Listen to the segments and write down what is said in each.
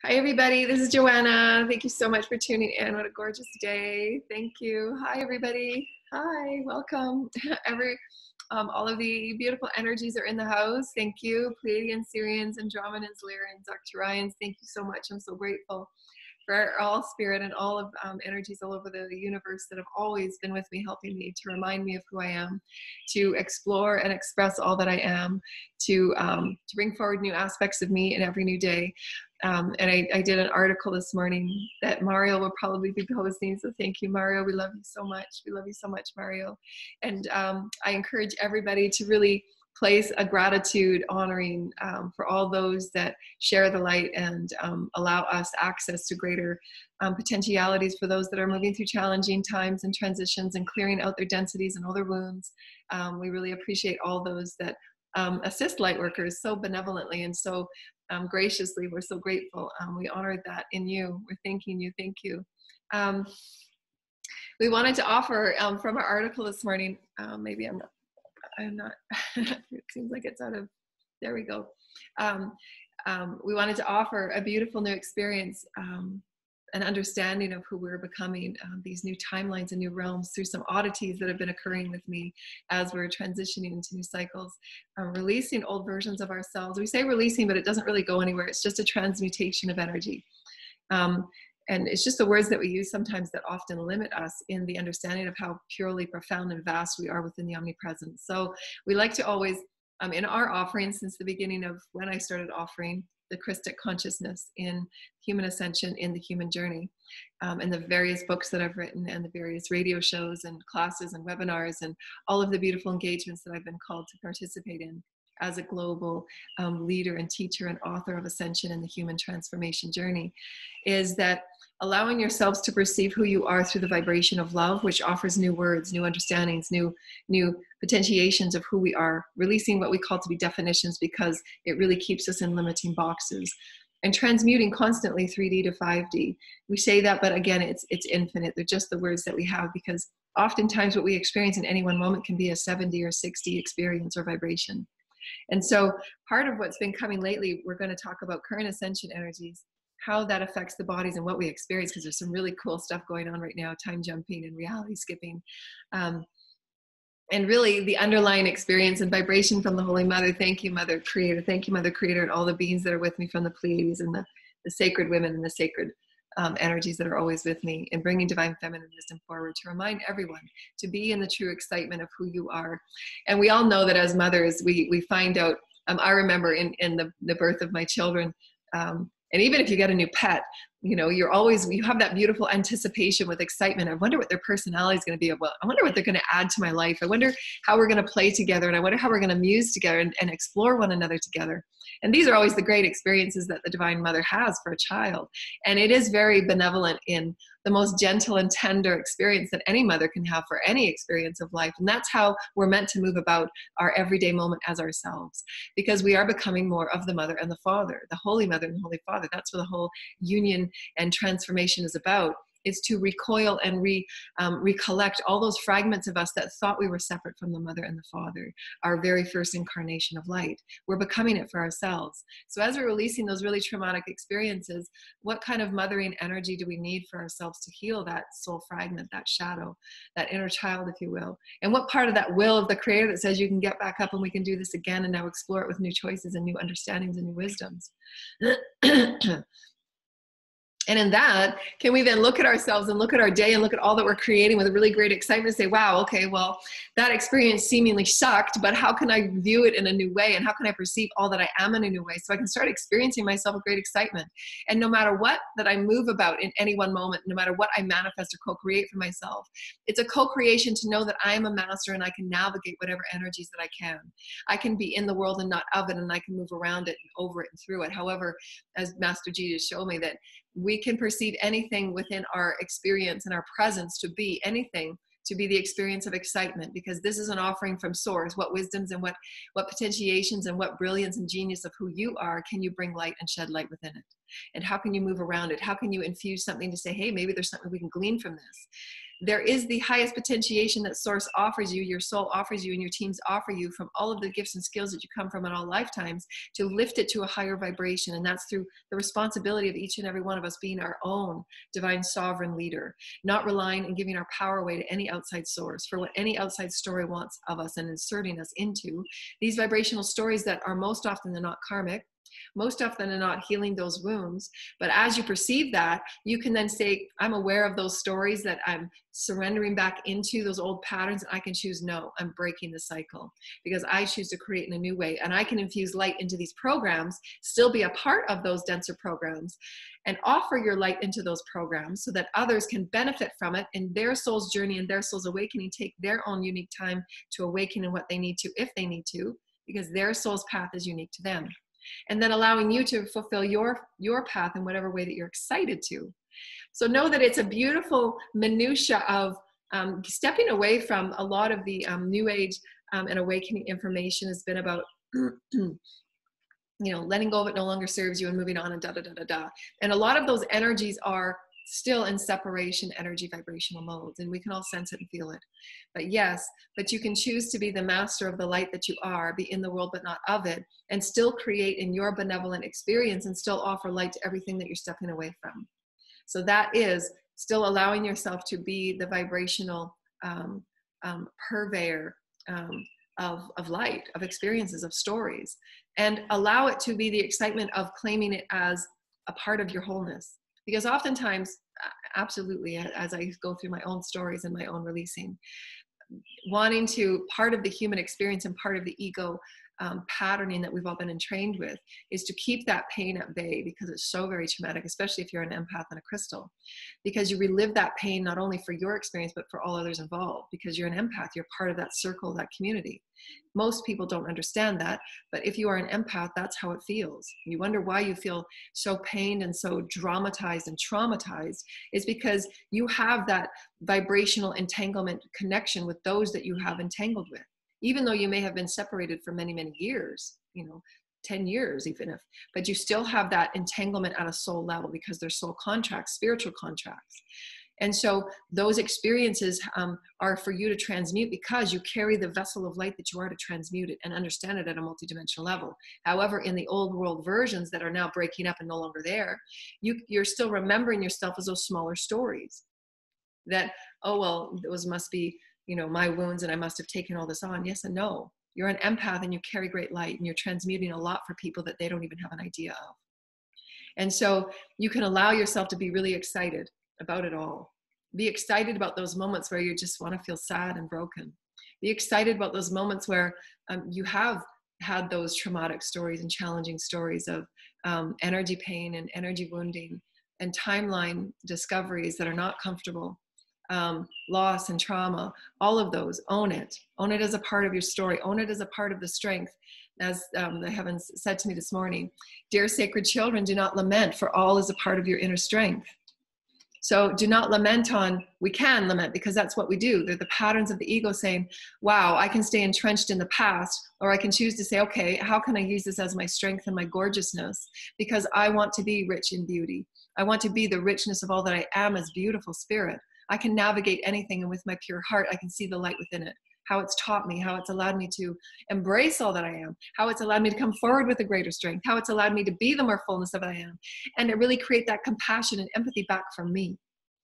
Hi, everybody. This is Joanna. Thank you so much for tuning in. What a gorgeous day. Thank you. Hi, everybody. Hi, welcome. All of the beautiful energies are in the house. Thank you. Pleiadians, Syrians, Andromedans, Lyrians, Arcturians. Thank you so much. I'm so grateful for all spirit and all of energies all over the universe that have always been with me, helping me to remind me of who I am, to explore and express all that I am, to bring forward new aspects of me in every new day. And I did an article this morning that Mario will probably be posting. So thank you, Mario. We love you so much. We love you so much, Mario. And I encourage everybody to really place a gratitude honoring for all those that share the light and allow us access to greater potentialities for those that are moving through challenging times and transitions and clearing out their densities and all their wounds. We really appreciate all those that assist light workers so benevolently and so graciously. We're so grateful. We honor that in you. We're thanking you. Thank you. We wanted to offer from our article this morning, maybe I'm not, it seems like it's out of, there we go. We wanted to offer a beautiful new experience, an understanding of who we're becoming, these new timelines and new realms through some oddities that have been occurring with me as we're transitioning into new cycles, releasing old versions of ourselves. We say releasing, but it doesn't really go anywhere. It's just a transmutation of energy. And it's just the words that we use sometimes that often limit us in the understanding of how purely profound and vast we are within the omnipresence. So we like to always, in our offering since the beginning of when I started offering the Christic consciousness in human ascension, in the human journey, and the various books that I've written and the various radio shows and classes and webinars and all of the beautiful engagements that I've been called to participate in as a global leader and teacher and author of Ascension and the human transformation journey, is that allowing yourselves to perceive who you are through the vibration of love, which offers new words, new understandings, new potentiations of who we are, releasing what we call to be definitions because it really keeps us in limiting boxes, and transmuting constantly 3D to 5D. We say that, but again, it's infinite. They're just the words that we have, because oftentimes what we experience in any one moment can be a 70 or 60 experience or vibration. And so part of what's been coming lately, we're going to talk about current ascension energies, how that affects the bodies and what we experience, because there's some really cool stuff going on right now, time jumping and reality skipping. And really the underlying experience and vibration from the Holy Mother. Thank you, Mother Creator. Thank you, Mother Creator, and all the beings that are with me from the Pleiades and the sacred women and the sacred energies that are always with me, and bringing divine feminine wisdom forward to remind everyone to be in the true excitement of who you are. And we all know that as mothers, we find out, I remember in the birth of my children, and even if you get a new pet, you know, you have that beautiful anticipation with excitement. I wonder what their personality is going to be. Well, I wonder what they're going to add to my life. I wonder how we're going to play together. And I wonder how we're going to muse together and explore one another together. And these are always the great experiences that the Divine Mother has for a child. And it is very benevolent in the most gentle and tender experience that any mother can have for any experience of life. And that's how we're meant to move about our everyday moment as ourselves, because we are becoming more of the Mother and the Father, the Holy Mother and the Holy Father. That's what the whole union and transformation is about. Is to recoil and recollect all those fragments of us that thought we were separate from the Mother and the Father, our very first incarnation of light. We're becoming it for ourselves. So as we're releasing those really traumatic experiences, what kind of mothering energy do we need for ourselves to heal that soul fragment, that shadow, that inner child, if you will? And what part of that will of the Creator that says you can get back up and we can do this again and now explore it with new choices and new understandings and new wisdoms? And in that, can we then look at ourselves and look at our day and look at all that we're creating with a really great excitement and say, wow, okay, well, that experience seemingly sucked, but how can I view it in a new way? And how can I perceive all that I am in a new way? So I can start experiencing myself with great excitement. And no matter what that I move about in any one moment, no matter what I manifest or co-create for myself, it's a co-creation to know that I am a master and I can navigate whatever energies that I can. I can be in the world and not of it, and I can move around it and over it and through it. However, as Master G just showed me, that we can perceive anything within our experience and our presence to be anything, to be the experience of excitement, because this is an offering from Source. What wisdoms and what potentiations and what brilliance and genius of who you are can you bring light and shed light within it? And how can you move around it? How can you infuse something to say, hey, maybe there's something we can glean from this? there is the highest potentiation that source offers you, your soul offers you, and your teams offer you from all of the gifts and skills that you come from in all lifetimes, to lift it to a higher vibration. And that's through the responsibility of each and every one of us being our own divine sovereign leader, not relying and giving our power away to any outside source for what any outside story wants of us and inserting us into these vibrational stories that are most often than not karmic, most often than not healing those wounds. But as you perceive that, you can then say, I'm aware of those stories, that I'm surrendering back into those old patterns, and I can choose, no, I'm breaking the cycle because I choose to create in a new way. And I can infuse light into these programs, still be a part of those denser programs, and offer your light into those programs so that others can benefit from it in their soul's journey and their soul's awakening, take their own unique time to awaken in what they need to, if they need to, because their soul's path is unique to them. And then allowing you to fulfill your path in whatever way that you're excited to. So know that it's a beautiful minutia of stepping away from a lot of the new age and awakening information has been about, letting go of it no longer serves you and moving on and da, da, da, da, da. And a lot of those energies are still in separation energy vibrational modes, and we can all sense it and feel it. But yes, but you can choose to be the master of the light that you are, be in the world but not of it, and still create in your benevolent experience and still offer light to everything that you're stepping away from. So that is still allowing yourself to be the vibrational purveyor of light, of experiences, of stories, and allow it to be the excitement of claiming it as a part of your wholeness. Because oftentimes, absolutely, as I go through my own stories and my own releasing, wanting to, part of the human experience and part of the ego patterning that we've all been entrained with is to keep that pain at bay, because it's so very traumatic, especially if you're an empath and a crystal, because you relive that pain not only for your experience, but for all others involved. Because you're an empath, you're part of that circle, that community. Most people don't understand that, but if you are an empath, that's how it feels. You wonder why you feel so pained and so dramatized and traumatized. Is because you have that vibrational entanglement connection with those that you have entangled with. Even though you may have been separated for many, many years, 10 years even if, but you still have that entanglement at a soul level because they're soul contracts, spiritual contracts. And so those experiences are for you to transmute, because you carry the vessel of light that you are to transmute it and understand it at a multidimensional level. However, in the old world versions that are now breaking up and no longer there, you're still remembering yourself as those smaller stories that, oh, well, those must be, my wounds and I must have taken all this on. Yes and no. You're an empath and you carry great light, and you're transmuting a lot for people that they don't even have an idea of. And so you can allow yourself to be really excited about it all. Be excited about those moments where you just want to feel sad and broken. Be excited about those moments where you have had those traumatic stories and challenging stories of energy pain and energy wounding and timeline discoveries that are not comfortable. Loss and trauma, all of those, own it as a part of your story, own it as a part of the strength. As the heavens said to me this morning, dear sacred children, do not lament, for all is a part of your inner strength. So do not lament on, we can lament because that's what we do. They're the patterns of the ego saying, wow, I can stay entrenched in the past, or I can choose to say, okay, how can I use this as my strength and my gorgeousness? Because I want to be rich in beauty. I want to be the richness of all that I am as beautiful spirit. I can navigate anything, and with my pure heart, I can see the light within it, how it's taught me, how it's allowed me to embrace all that I am, how it's allowed me to come forward with a greater strength, how it's allowed me to be the more fullness of what I am, and to really create that compassion and empathy back from me,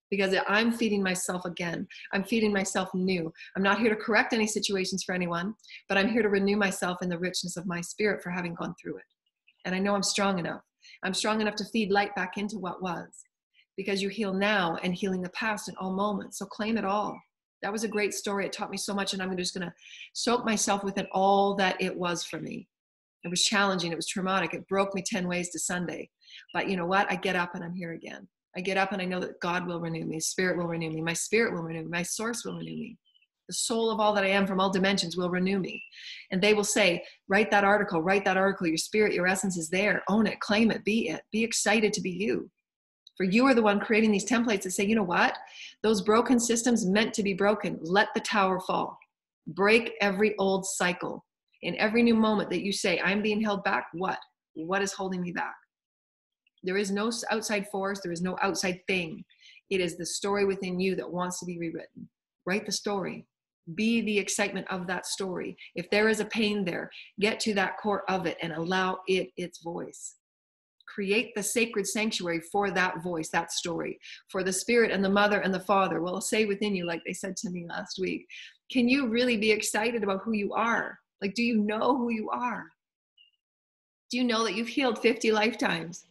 because I'm feeding myself again. I'm feeding myself new. I'm not here to correct any situations for anyone, but I'm here to renew myself in the richness of my spirit for having gone through it. And I know I'm strong enough. I'm strong enough to feed light back into what was. Because you heal now and healing the past in all moments. So claim it all. That was a great story. It taught me so much, and I'm just going to soak myself within all that it was for me. It was challenging. It was traumatic. It broke me 10 ways to Sunday. But you know what? I get up and I'm here again. I get up and I know that God will renew me. Spirit will renew me. My spirit will renew me. My source will renew me. The soul of all that I am from all dimensions will renew me. And they will say, write that article. Your spirit, your essence is there. Own it. Claim it. Be it. Be excited to be you. For you are the one creating these templates that say, you know what? Those broken systems meant to be broken. Let the tower fall. Break every old cycle. In every new moment that you say, I'm being held back, what? What is holding me back? There is no outside force. There is no outside thing. It is the story within you that wants to be rewritten. Write the story. Be the excitement of that story. If there is a pain there, get to that core of it and allow it its voice. Create the sacred sanctuary for that voice, that story, for the spirit and the mother and the father will say within you, like they said to me last week, can you really be excited about who you are? Like, do you know who you are? Do you know that you've healed 50 lifetimes?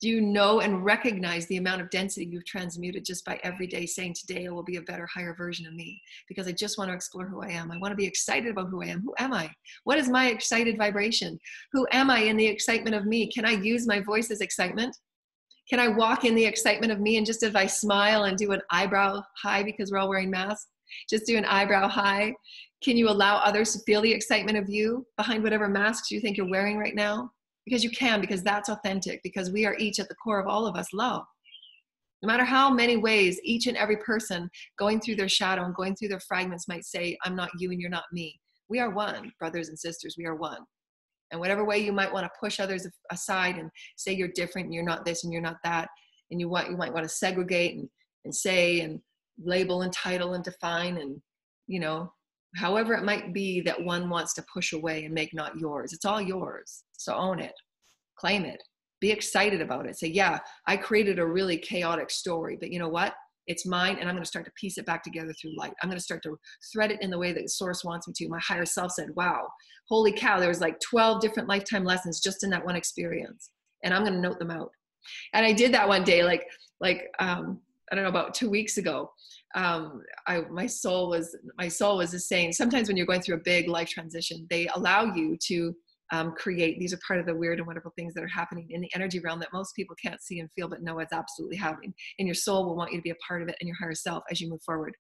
Do you know and recognize the amount of density you've transmuted just by every day saying, today I will be a better, higher version of me, because I just want to explore who I am. I want to be excited about who I am. Who am I? What is my excited vibration? Who am I in the excitement of me? Can I use my voice as excitement? Can I walk in the excitement of me? And just if I smile and do an eyebrow high, because we're all wearing masks, just do an eyebrow high. Can you allow others to feel the excitement of you behind whatever masks you think you're wearing right now? Because you can, because that's authentic, because we are each at the core of all of us love. No matter how many ways each and every person going through their shadow and going through their fragments might say, I'm not you and you're not me. We are one, brothers and sisters, we are one. And whatever way you might want to push others aside and say you're different and you're not this and you're not that, and you might want to segregate and say and label and title and define and, you know, however it might be that one wants to push away and make not yours. It's all yours. So own it, claim it, be excited about it. Say, yeah, I created a really chaotic story, but you know what? It's mine, and I'm going to start to piece it back together through light. I'm going to start to thread it in the way that the source wants me to. My higher self said, wow, holy cow, there was like 12 different lifetime lessons just in that one experience. And I'm going to note them out. And I did that one day, I don't know, about 2 weeks ago. My soul was just saying, sometimes when you're going through a big life transition, they allow you to create. These are part of the weird and wonderful things that are happening in the energy realm that most people can't see and feel, but know it's absolutely happening. And your soul will want you to be a part of it, and your higher self as you move forward.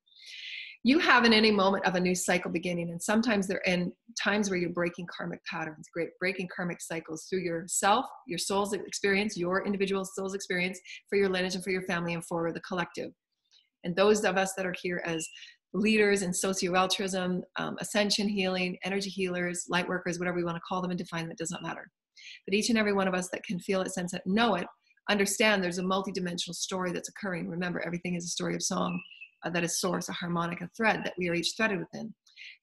You have in any moment of a new cycle beginning, and sometimes they're in times where you're breaking karmic patterns, breaking karmic cycles through yourself, your soul's experience, your individual soul's experience, for your lineage and for your family and for the collective. And those of us that are here as leaders in socio-altruism, ascension healing, energy healers, light workers, whatever we want to call them and define them, it does not matter. But each and every one of us that can feel it, sense it, know it, understand there's a multidimensional story that's occurring. Remember, everything is a story of song that is source, a harmonic, a thread that we are each threaded within.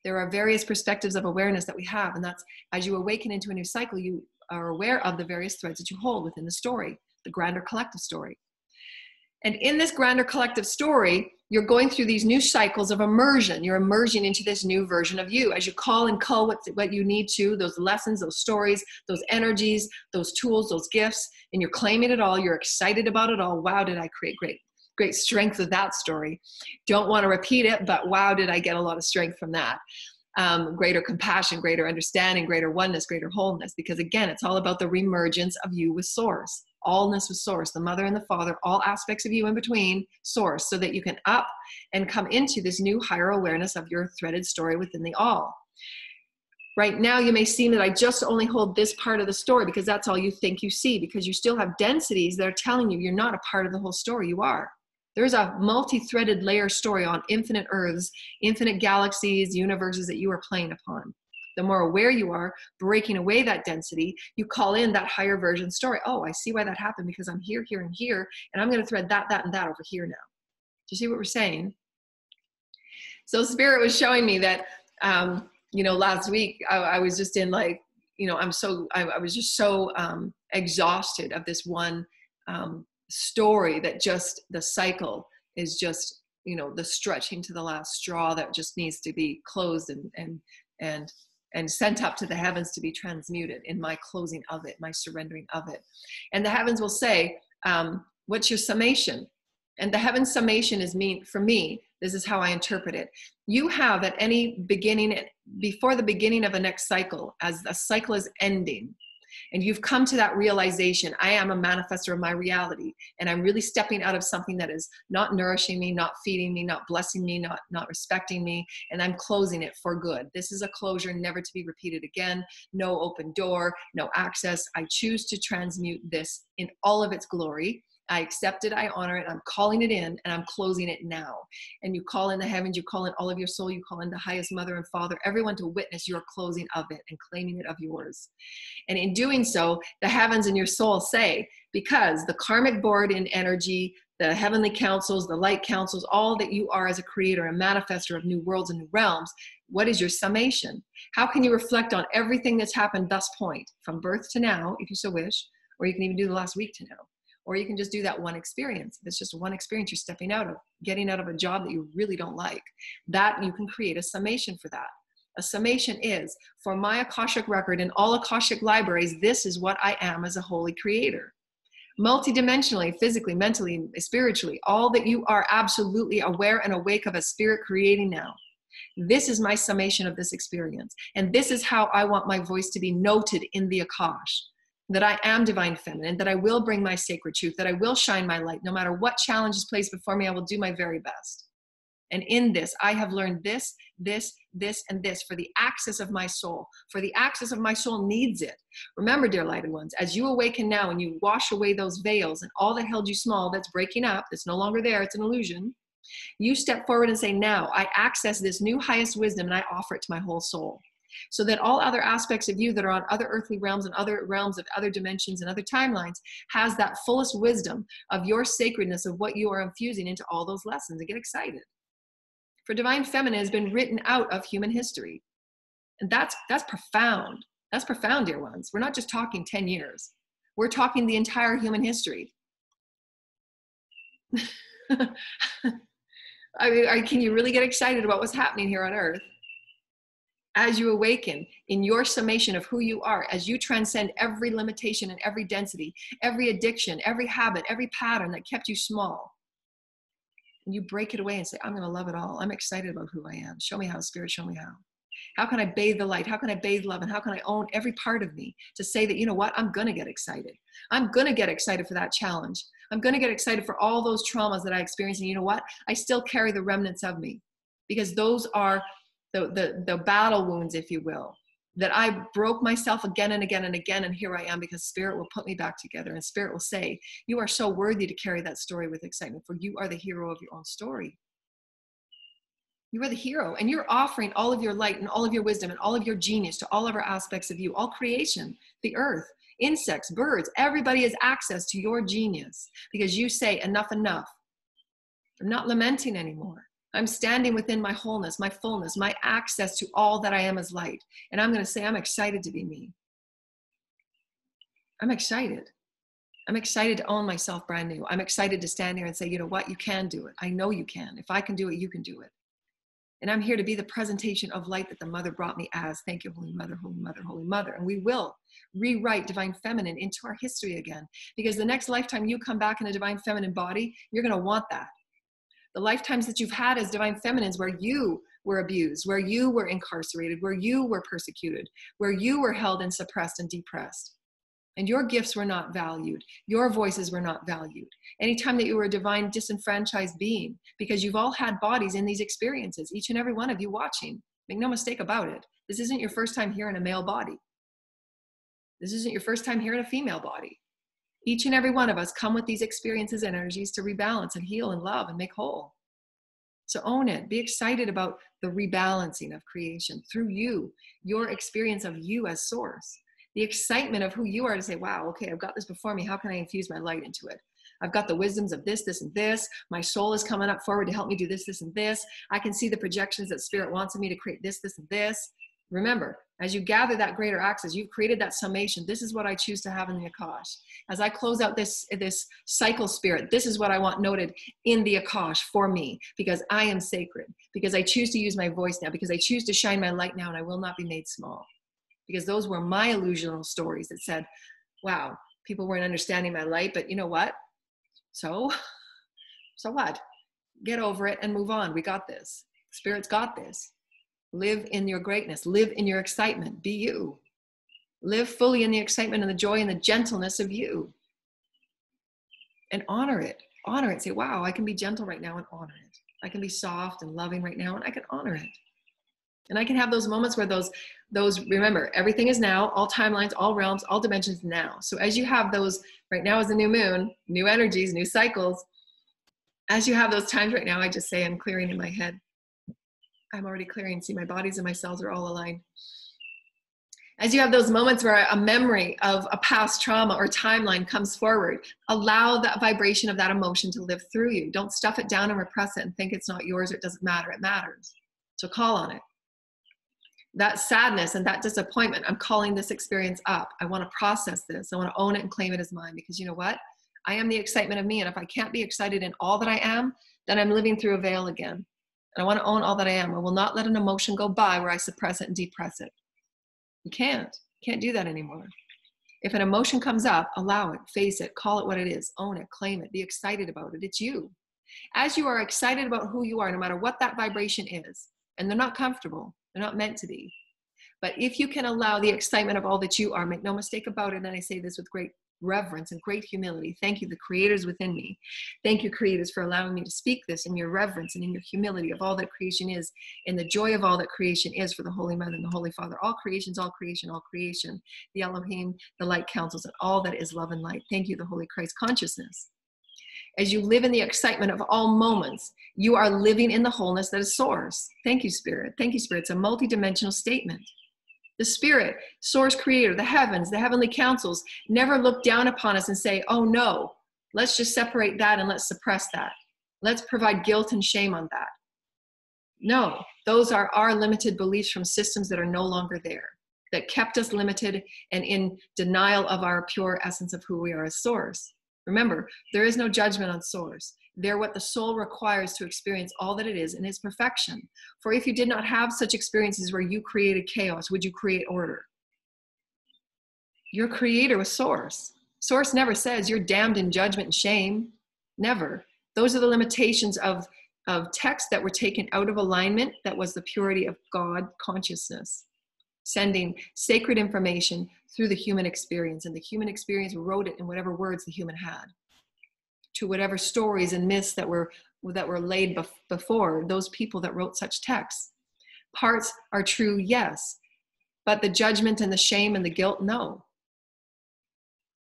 There are various perspectives of awareness that we have, and that's as you awaken into a new cycle, you are aware of the various threads that you hold within the story, the grander collective story. And in this grander collective story, you're going through these new cycles of immersion. You're immersing into this new version of you as you call and cull what you need to, those lessons, those stories, those energies, those tools, those gifts, and you're claiming it all. You're excited about it all. Wow, did I create great strength with that story. Don't want to repeat it, but wow, did I get a lot of strength from that. Greater compassion, greater understanding, greater oneness, greater wholeness. Because again, it's all about the remergence of you with source. Allness with source, the mother and the father, all aspects of you in between, source, so that you can up and come into this new higher awareness of your threaded story within the all. Right now, you may seem that I just only hold this part of the story because that's all you think you see, because you still have densities that are telling you you're not a part of the whole story. You are. There's a multi-threaded layer story on infinite earths, infinite galaxies, universes that you are playing upon. The more aware you are, breaking away that density, you call in that higher version story. Oh, I see why that happened, because I'm here, here, and here, and I'm going to thread that, and that over here now. Do you see what we're saying? So Spirit was showing me that, last week I was just in I was just so exhausted of this one story that just the cycle is just, the stretching to the last straw that just needs to be closed and sent up to the heavens to be transmuted in my closing of it, my surrendering of it. And the heavens will say, what's your summation? And the heaven's summation is for me, this is how I interpret it. You have at any beginning, before the beginning of a next cycle, as a cycle is ending, and you've come to that realization, I am a manifester of my reality, and I'm really stepping out of something that is not nourishing me, not feeding me, not blessing me, not respecting me, and I'm closing it for good. This is a closure never to be repeated again. No open door, no access. I choose to transmute this in all of its glory. I accept it, I honor it, I'm calling it in, and I'm closing it now. And you call in the heavens, you call in all of your soul, you call in the highest mother and father, everyone to witness your closing of it and claiming it of yours. And in doing so, the heavens and your soul say, because the karmic board in energy, the heavenly councils, the light councils, all that you are as a creator and manifester of new worlds and new realms. What is your summation? How can you reflect on everything that's happened thus point, from birth to now, if you so wish, or you can even do the last week to now, or you can just do that one experience. If it's just one experience you're stepping out of, getting out of a job that you really don't like, that you can create a summation for that. A summation is, for my Akashic record and all Akashic libraries, this is what I am as a holy creator. Multidimensionally, physically, mentally, spiritually, all that you are absolutely aware and awake of as spirit creating now. This is my summation of this experience. And this is how I want my voice to be noted in the Akash. That I am divine feminine, that I will bring my sacred truth, that I will shine my light. No matter what challenge is placed before me, I will do my very best. And in this, I have learned this, this, this, and this for the access of my soul. For the access of my soul needs it. Remember, dear lighted ones, as you awaken now and you wash away those veils and all that held you small, that's breaking up, that's no longer there, it's an illusion. You step forward and say, now I access this new highest wisdom and I offer it to my whole soul. So that all other aspects of you that are on other earthly realms and other realms of other dimensions and other timelines has that fullest wisdom of your sacredness of what you are infusing into all those lessons. And get excited. For divine feminine has been written out of human history. And that's profound. That's profound, dear ones. We're not just talking 10 years. We're talking the entire human history. I mean, can you really get excited about what's happening here on earth? As you awaken in your summation of who you are, as you transcend every limitation and every density, every addiction, every habit, every pattern that kept you small, and you break it away and say, I'm going to love it all. I'm excited about who I am. Show me how, Spirit, show me how. How can I bathe the light? How can I bathe love? And how can I own every part of me to say that, you know what, I'm going to get excited. I'm going to get excited for that challenge. I'm going to get excited for all those traumas that I experienced. And you know what? I still carry the remnants of me, because those are the battle wounds, if you will, that I broke myself again and again and again. And here I am, because Spirit will put me back together, and Spirit will say, you are so worthy to carry that story with excitement, for you are the hero of your own story. You are the hero, and you're offering all of your light and all of your wisdom and all of your genius to all of our aspects of you, all creation, the earth, insects, birds, everybody has access to your genius, because you say, enough, enough. I'm not lamenting anymore. I'm standing within my wholeness, my fullness, my access to all that I am as light. And I'm going to say, I'm excited to be me. I'm excited. I'm excited to own myself brand new. I'm excited to stand here and say, you know what? You can do it. I know you can. If I can do it, you can do it. And I'm here to be the presentation of light that the Mother brought me as. Thank you, Holy Mother, Holy Mother, Holy Mother. And we will rewrite Divine Feminine into our history again. Because the next lifetime you come back in a Divine Feminine body, you're going to want that. The lifetimes that you've had as Divine Feminines, where you were abused, where you were incarcerated, where you were persecuted, where you were held and suppressed and depressed. And your gifts were not valued. Your voices were not valued. Anytime that you were a divine disenfranchised being, because you've all had bodies in these experiences, each and every one of you watching. Make no mistake about it. This isn't your first time here in a male body. This isn't your first time here in a female body. Each and every one of us come with these experiences and energies to rebalance and heal and love and make whole. So own it. Be excited about the rebalancing of creation through you, your experience of you as source. The excitement of who you are to say, wow, okay, I've got this before me. How can I infuse my light into it? I've got the wisdoms of this, this, and this. My soul is coming up forward to help me do this, this, and this. I can see the projections that Spirit wants of me to create this, this, and this. Remember, as you gather that greater access, you've created that summation. This is what I choose to have in the Akash. As I close out this cycle, Spirit, this is what I want noted in the Akash for me, because I am sacred, because I choose to use my voice now, because I choose to shine my light now, and I will not be made small. Because those were my illusional stories that said, wow, people weren't understanding my light, but you know what? So what? Get over it and move on. We got this. Spirit's got this. Live in your greatness. Live in your excitement. Be you. Live fully in the excitement and the joy and the gentleness of you. And honor it. Honor it. Say, wow, I can be gentle right now and honor it. I can be soft and loving right now and I can honor it. And I can have those moments where those, remember, everything is now, all timelines, all realms, all dimensions now. So as you have those, right now is the new moon, new energies, new cycles. As you have those times right now, I just say I'm clearing in my head. I'm already clearing. See, my bodies and my cells are all aligned. As you have those moments where a memory of a past trauma or timeline comes forward, allow that vibration of that emotion to live through you. Don't stuff it down and repress it and think it's not yours or it doesn't matter. It matters. So call on it. That sadness and that disappointment, I'm calling this experience up. I want to process this. I want to own it and claim it as mine, because you know what? I am the excitement of me. And if I can't be excited in all that I am, then I'm living through a veil again. And I want to own all that I am. I will not let an emotion go by where I suppress it and depress it. You can't do that anymore. If an emotion comes up, allow it, face it, call it what it is, own it, claim it, be excited about it. It's you. As you are excited about who you are, no matter what that vibration is, and they're not comfortable, they're not meant to be. But if you can allow the excitement of all that you are, make no mistake about it, and I say this with great reverence and great humility. Thank you, the creators within me. Thank you, creators, for allowing me to speak this in your reverence and in your humility of all that creation is, in the joy of all that creation is for the Holy Mother and the Holy Father. All creations, all creation, all creation. The Elohim, the light councils, and all that is love and light. Thank you, the Holy Christ consciousness. As you live in the excitement of all moments, you are living in the wholeness that is source. Thank you, Spirit. Thank you, Spirit. It's a multidimensional statement. The Spirit, source creator, the heavens, the heavenly councils never look down upon us and say, oh no, let's just separate that and let's suppress that. Let's provide guilt and shame on that. No, those are our limited beliefs from systems that are no longer there, that kept us limited and in denial of our pure essence of who we are as source. Remember, there is no judgment on source. They're what the soul requires to experience all that it is in its perfection. For if you did not have such experiences where you created chaos, would you create order? Your creator was source. Source never says you're damned in judgment and shame. Never. Those are the limitations of texts that were taken out of alignment. That was the purity of God consciousness, sending sacred information through the human experience. And the human experience wrote it in whatever words the human had, to whatever stories and myths that were laid before those people that wrote such texts. Parts are true, yes, but the judgment and the shame and the guilt, no.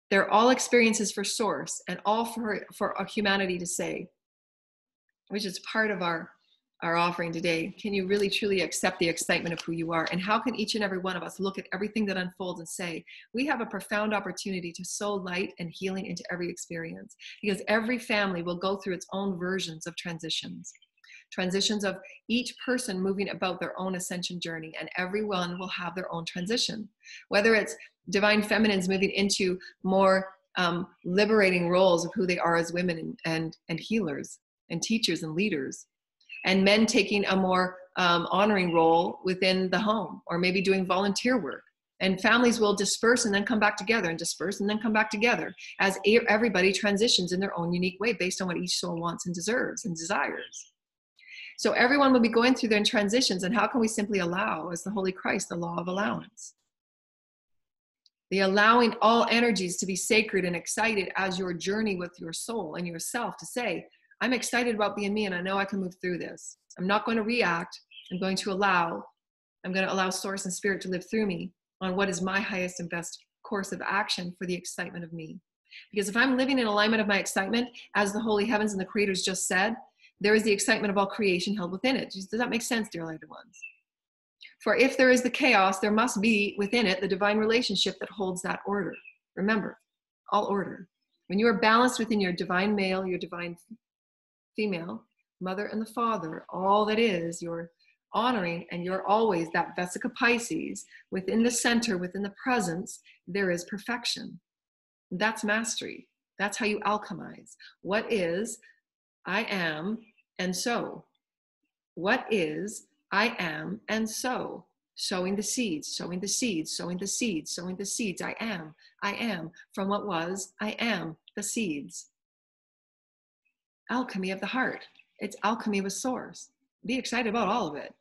They're all experiences for source and all for our humanity to say, which is part of our offering today. Can you really truly accept the excitement of who you are? And how can each and every one of us look at everything that unfolds and say, we have a profound opportunity to sow light and healing into every experience, because every family will go through its own versions of transitions of each person moving about their own ascension journey, and everyone will have their own transition. Whether it's divine feminines moving into more liberating roles of who they are as women and healers and teachers and leaders, and men taking a more honoring role within the home, or maybe doing volunteer work. And families will disperse and then come back together, and disperse and then come back together, as everybody transitions in their own unique way based on what each soul wants and deserves and desires. So everyone will be going through their transitions, and how can we simply allow, as the Holy Christ, the law of allowance? The allowing all energies to be sacred and excited as your journey with your soul and yourself, to say, I'm excited about being me, and I know I can move through this. I'm not going to react. I'm going to allow source and spirit to live through me on what is my highest and best course of action for the excitement of me. Because if I'm living in alignment of my excitement, as the holy heavens and the creators just said, there is the excitement of all creation held within it. Does that make sense, dear lighted ones? For if there is the chaos, there must be within it the divine relationship that holds that order. Remember, all order. When you are balanced within your divine male, your divine female, mother and the father, all that is, you're honoring, and you're always that Vesica Pisces, within the center, within the presence, there is perfection. That's mastery. That's how you alchemize. What is, I am, and so. What is, I am, and so. Sowing the seeds, sowing the seeds, sowing the seeds, sowing the seeds. I am. From what was, I am the seeds. Alchemy of the heart. It's alchemy with source. Be excited about all of it.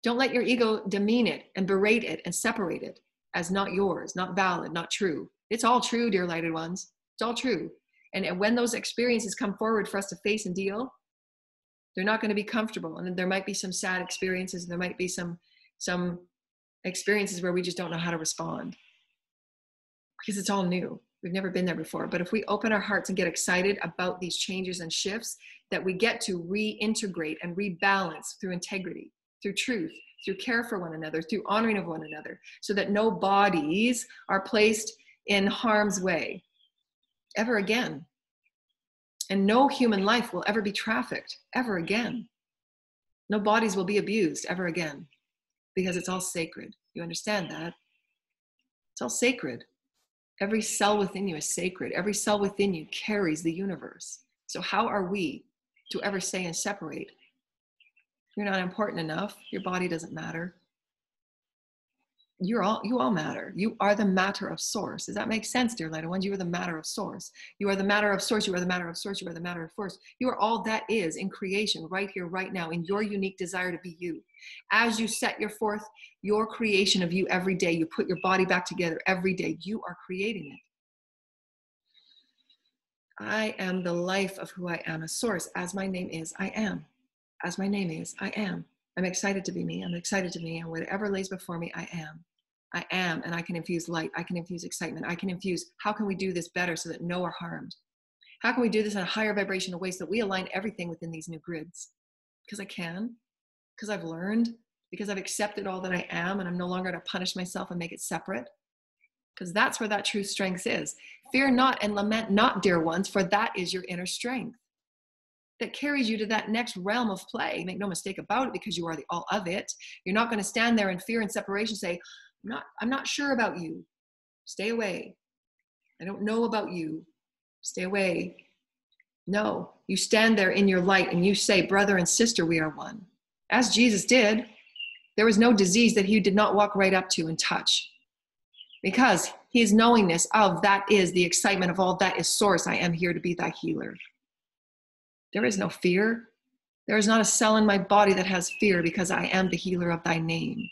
Don't let your ego demean it and berate it and separate it as not yours, not valid, not true. It's all true, dear lighted ones. It's all true. And when those experiences come forward for us to face and deal, they're not going to be comfortable. And there might be some sad experiences. There might be some experiences where we just don't know how to respond, because it's all new. We've never been there before. But if we open our hearts and get excited about these changes and shifts, that we get to reintegrate and rebalance through integrity, through truth, through care for one another, through honoring of one another, so that no bodies are placed in harm's way ever again. And no human life will ever be trafficked ever again. No bodies will be abused ever again, because it's all sacred. You understand that? It's all sacred. Every cell within you is sacred. Every cell within you carries the universe. So how are we to ever say and separate? You're not important enough. Your body doesn't matter. You all matter. You are the matter of source. Does that make sense, dear light ones? You are the matter of source. You are the matter of source. You are the matter of source. You are the matter of force. You are all that is in creation right here, right now, in your unique desire to be you. As you set forth your creation of you every day, you put your body back together every day, you are creating it. I am the life of who I am, a source. As my name is, I am. As my name is, I am. I'm excited to be me. I'm excited to be me. And whatever lays before me, I am. I am, and I can infuse light. I can infuse excitement. I can infuse, how can we do this better so that no are harmed? How can we do this in a higher vibrational way so that we align everything within these new grids? Because I can, because I've learned, because I've accepted all that I am, and I'm no longer going to punish myself and make it separate. Because that's where that true strength is. Fear not and lament not, dear ones, for that is your inner strength that carries you to that next realm of play. Make no mistake about it, because you are the all of it. You're not going to stand there in fear and separation, say, I'm not sure about you. Stay away. I don't know about you. Stay away. No, you stand there in your light and you say, brother and sister, we are one. As Jesus did. There was no disease that he did not walk right up to and touch. Because his knowingness of that is the excitement of all that is source. I am here to be thy healer. There is no fear. There is not a cell in my body that has fear, because I am the healer of thy name.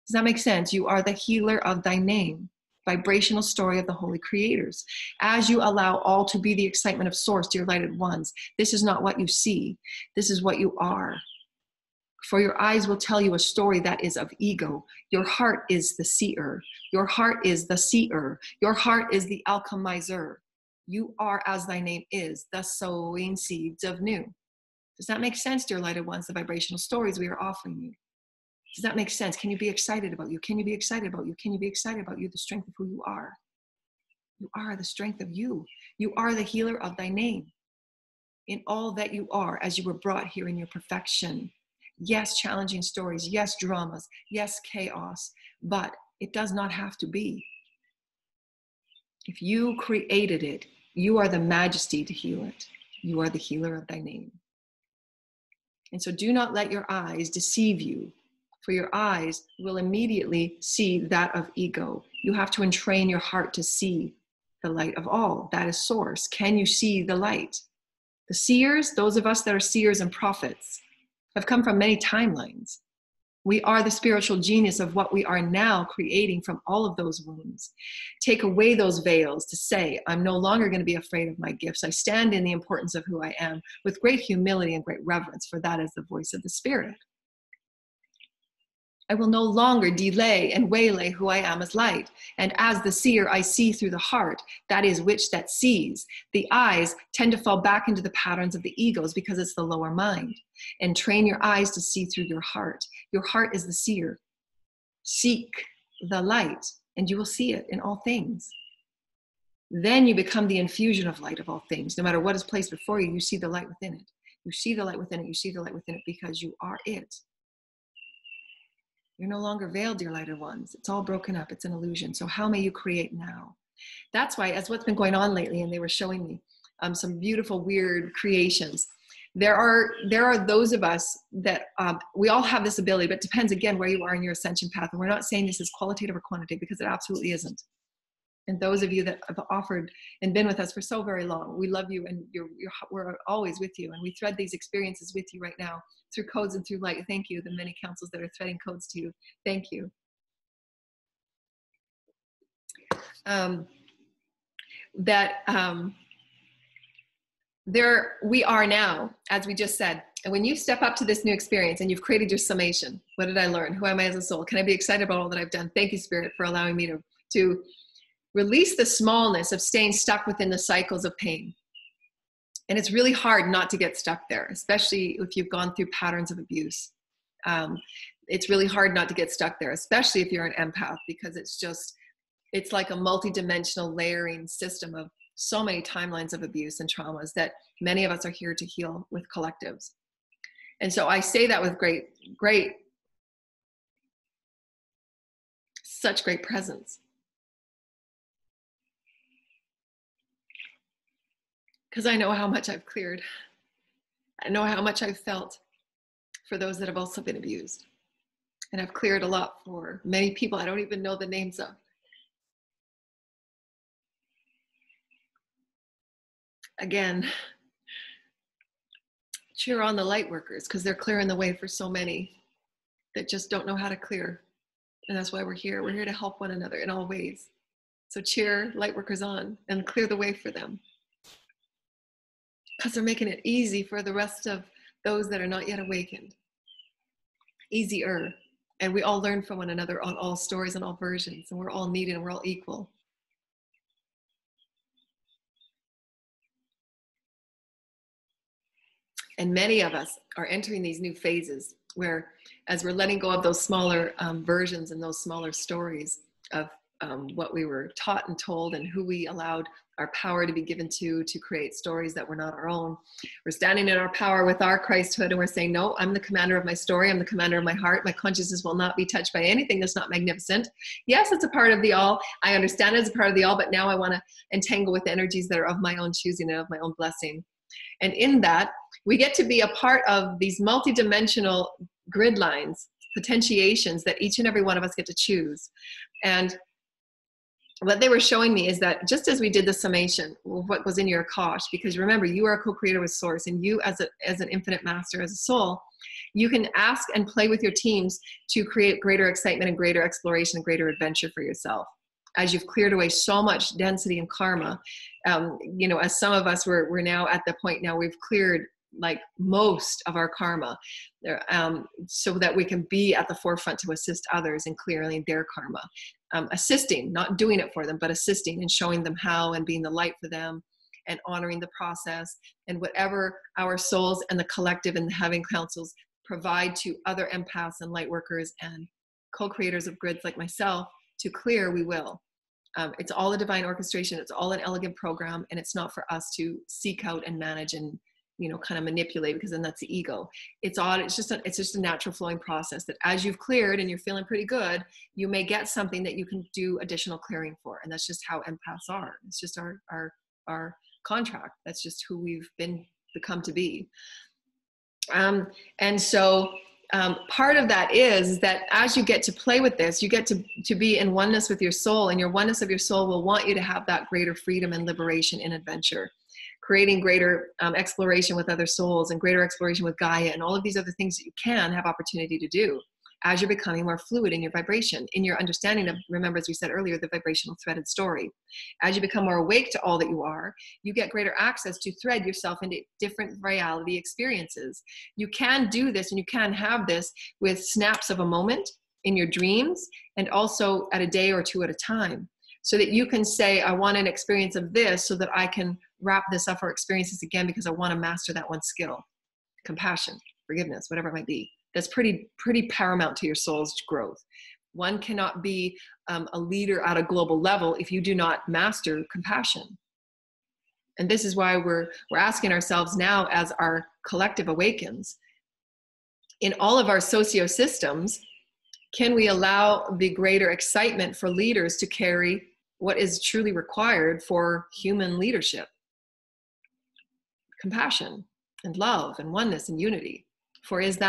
Does that make sense? You are the healer of thy name. Vibrational story of the holy creators. As you allow all to be the excitement of source, dear lighted ones, this is not what you see. This is what you are. For your eyes will tell you a story that is of ego. Your heart is the seer. Your heart is the seer. Your heart is the alchemizer. You are, as thy name is, the sowing seeds of new. Does that make sense, dear lighted ones? The vibrational stories we are offering you. Does that make sense? Can you be excited about you? Can you be excited about you? Can you be excited about you, the strength of who you are? You are the strength of you. You are the healer of thy name. In all that you are, as you were brought here in your perfection. Yes, challenging stories. Yes, dramas. Yes, chaos. But it does not have to be. If you created it, you are the majesty to heal it. You are the healer of thy name. And so do not let your eyes deceive you. For your eyes will immediately see that of ego. You have to entrain your heart to see the light of all. That is source. Can you see the light? The seers, those of us that are seers and prophets, have come from many timelines. We are the spiritual genius of what we are now creating from all of those wounds. Take away those veils to say, I'm no longer going to be afraid of my gifts. I stand in the importance of who I am with great humility and great reverence, for that is the voice of the Spirit. I will no longer delay and waylay who I am as light. And as the seer, I see through the heart, that is which that sees. The eyes tend to fall back into the patterns of the egos because it's the lower mind. And train your eyes to see through your heart. Your heart is the seer. Seek the light, and you will see it in all things. Then you become the infusion of light of all things. No matter what is placed before you, you see the light within it. You see the light within it. You see the light within it because you are it. You're no longer veiled, dear lighter ones. It's all broken up. It's an illusion. So how may you create now? That's why, as what's been going on lately, and they were showing me some beautiful, weird creations. There are those of us that we all have this ability, but it depends, again, where you are in your ascension path. And we're not saying this is qualitative or quantitative, because it absolutely isn't. And those of you that have offered and been with us for so very long, we love you, and we're always with you. And we thread these experiences with you right now through codes and through light. Thank you, the many councils that are threading codes to you. Thank you. There we are now, as we just said. And when you step up to this new experience and you've created your summation, what did I learn? Who am I as a soul? Can I be excited about all that I've done? Thank you, Spirit, for allowing me to release the smallness of staying stuck within the cycles of pain. And it's really hard not to get stuck there, especially if you've gone through patterns of abuse. it's really hard not to get stuck there, especially if you're an empath, because it's like a multi-dimensional layering system of so many timelines of abuse and traumas that many of us are here to heal with collectives. And so I say that with such great presence. Because I know how much I've cleared. I know how much I've felt for those that have also been abused. And I've cleared a lot for many people I don't even know the names of. Again, cheer on the light workers, because they're clearing the way for so many that just don't know how to clear. And that's why we're here. We're here to help one another in all ways. So cheer light workers on and clear the way for them, because they're making it easy for the rest of those that are not yet awakened. Easier. And we all learn from one another on all stories and all versions, and we're all needed and we're all equal. And many of us are entering these new phases where, as we're letting go of those smaller versions and those smaller stories of what we were taught and told, and who we allowed our power to be given to create stories that were not our own. We're standing in our power with our Christhood, and we're saying, no, I'm the commander of my story. I'm the commander of my heart. My consciousness will not be touched by anything that's not magnificent. Yes, it's a part of the all. I understand it as a part of the all, but now I want to entangle with energies that are of my own choosing and of my own blessing. And in that, we get to be a part of these multidimensional grid lines, potentiations that each and every one of us get to choose. And what they were showing me is that just as we did the summation of what goes in your Akash, because remember, you are a co-creator with Source, and you as an infinite master, as a soul, you can ask and play with your teams to create greater excitement and greater exploration and greater adventure for yourself. As you've cleared away so much density and karma, you know, as some of us, we're now at the point now we've cleared like most of our karma, so that we can be at the forefront to assist others in clearing their karma. Assisting, not doing it for them, but assisting and showing them how, and being the light for them, and honoring the process, and whatever our souls and the collective and the heaven councils provide to other empaths and light workers and co-creators of grids like myself to clear, we will. It's all a divine orchestration. It's all an elegant program, and it's not for us to seek out and manage and, you know, kind of manipulate, because then that's the ego. It's just a natural flowing process that as you've cleared and you're feeling pretty good, you may get something that you can do additional clearing for. And that's just how empaths are. It's just our contract. That's just who we've become to be. And so part of that is that as you get to play with this, you get to be in oneness with your soul, and your oneness of your soul will want you to have that greater freedom and liberation in adventure, creating greater exploration with other souls and greater exploration with Gaia and all of these other things that you can have opportunity to do as you're becoming more fluid in your vibration, in your understanding of, remember, as we said earlier, the vibrational threaded story. As you become more awake to all that you are, you get greater access to thread yourself into different reality experiences. You can do this, and you can have this with snaps of a moment in your dreams, and also at a day or two at a time, so that you can say, I want an experience of this so that I can wrap this up or experience this again, because I want to master that one skill. Compassion, forgiveness, whatever it might be. That's pretty paramount to your soul's growth. One cannot be a leader at a global level if you do not master compassion. And this is why we're asking ourselves now, as our collective awakens, in all of our socio-systems, can we allow the greater excitement for leaders to carry what is truly required for human leadership? Compassion and love and oneness and unity. For should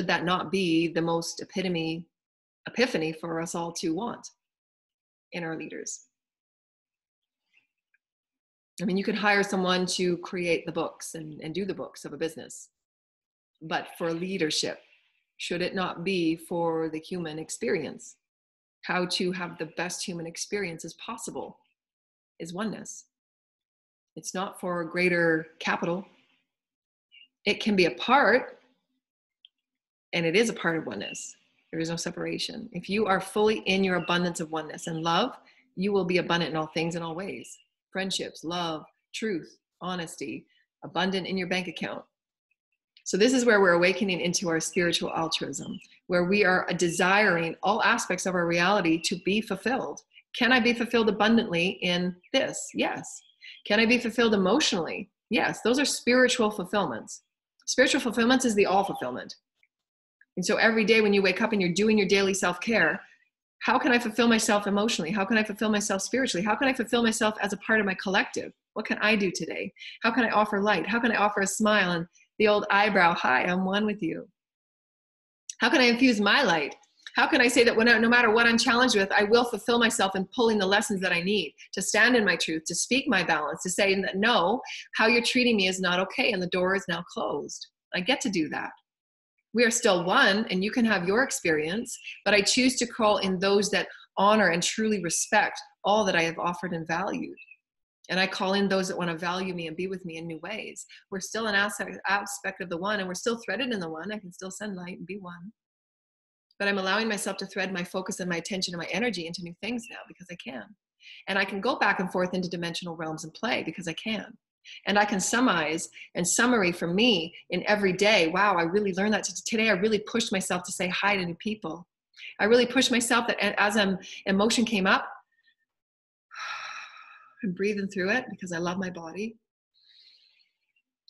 that not be the most epiphany for us all to want in our leaders? I mean, you could hire someone to create the books and do the books of a business, but for leadership, should it not be for the human experience? How to have the best human experience as possible is oneness. It's not for greater capital. It can be a part, and it is a part of oneness. There is no separation. If you are fully in your abundance of oneness and love, you will be abundant in all things in all ways. Friendships, love, truth, honesty, abundant in your bank account. So this is where we're awakening into our spiritual altruism, where we are desiring all aspects of our reality to be fulfilled. Can I be fulfilled abundantly in this? Yes. Can I be fulfilled emotionally? Yes. Those are spiritual fulfillments. Spiritual fulfillments is the all fulfillment. And so every day when you wake up and you're doing your daily self-care, how can I fulfill myself emotionally? How can I fulfill myself spiritually? How can I fulfill myself as a part of my collective? What can I do today? How can I offer light? How can I offer a smile and the old eyebrow? Hi, I'm one with you. How can I infuse my light? How can I say that no matter what I'm challenged with, I will fulfill myself in pulling the lessons that I need to stand in my truth, to speak my balance, to say that no, how you're treating me is not okay and the door is now closed. I get to do that. We are still one and you can have your experience, but I choose to call in those that honor and truly respect all that I have offered and valued. And I call in those that want to value me and be with me in new ways. We're still an aspect of the one, and we're still threaded in the one. I can still send light and be one. But I'm allowing myself to thread my focus and my attention and my energy into new things now because I can. And I can go back and forth into dimensional realms and play because I can. And I can summarize and summary for me in every day. Wow, I really learned that today. I really pushed myself to say hi to new people. I really pushed myself that as emotion came up, I'm breathing through it because I love my body.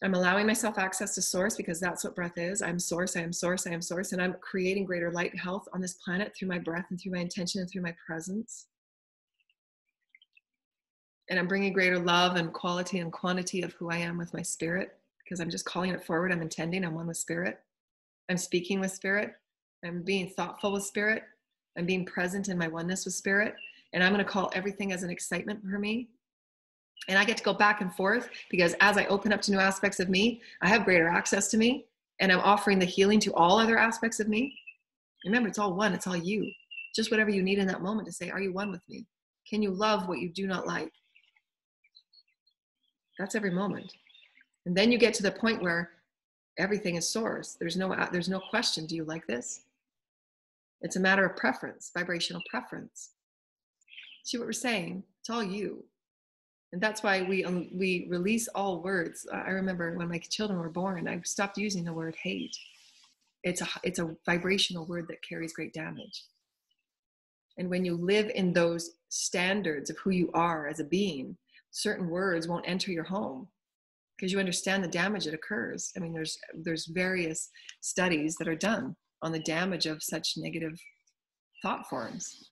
I'm allowing myself access to source because that's what breath is. I'm source, I am source, I am source. And I'm creating greater light and health on this planet through my breath and through my intention and through my presence. And I'm bringing greater love and quality and quantity of who I am with my spirit because I'm just calling it forward. I'm intending, I'm one with spirit. I'm speaking with spirit. I'm being thoughtful with spirit. I'm being present in my oneness with spirit. And I'm going to call everything as an excitement for me. And I get to go back and forth because as I open up to new aspects of me, I have greater access to me. And I'm offering the healing to all other aspects of me. Remember, it's all one. It's all you. Just whatever you need in that moment to say, are you one with me? Can you love what you do not like? That's every moment. And then you get to the point where everything is source. There's no question. Do you like this? It's a matter of preference, vibrational preference. See what we're saying? It's all you. And that's why we release all words. I remember when my children were born, I stopped using the word hate. It's a vibrational word that carries great damage. And when you live in those standards of who you are as a being, certain words won't enter your home because you understand the damage that occurs. I mean, there's various studies that are done on the damage of such negative thought forms.